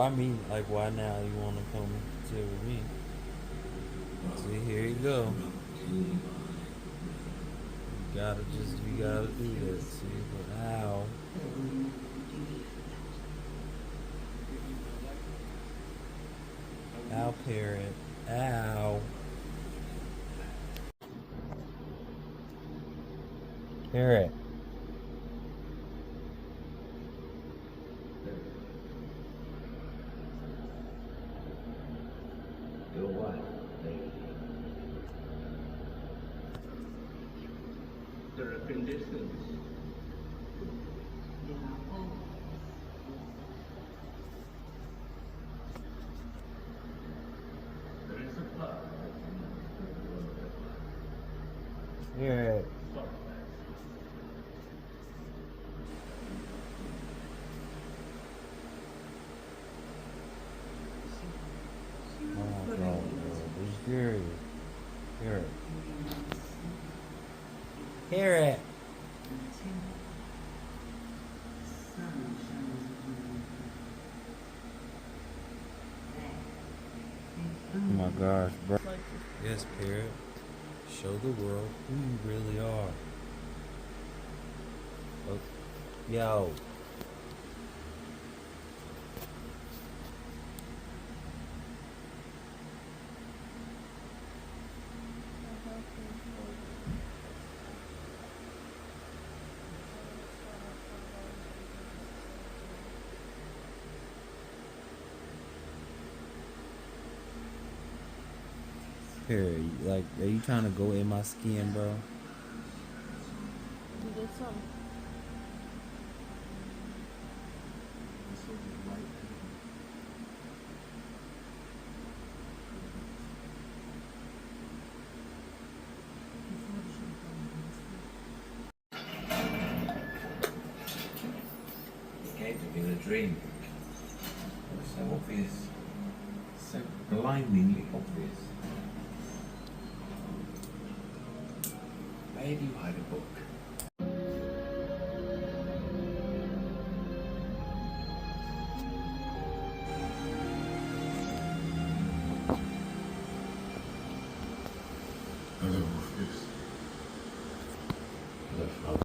why me? Like, why now you want to come sit with me? See, here you go. You gotta do that. See, but how? Ow, Parrot. Ow. Parrot. Your wife, lady. There are conditions. There is a path that leads to the world of life. Parrot. Oh my God, bro. It's scary. Parrot. Parrot. Oh my gosh, bro. Yes, Parrot. Show the world who you really are. Oh, yo. Parrot, like, are you trying to go in my skin, bro? You did some. It came to me in a dream. It was so obvious. So blindingly obvious. Where do you hide a book?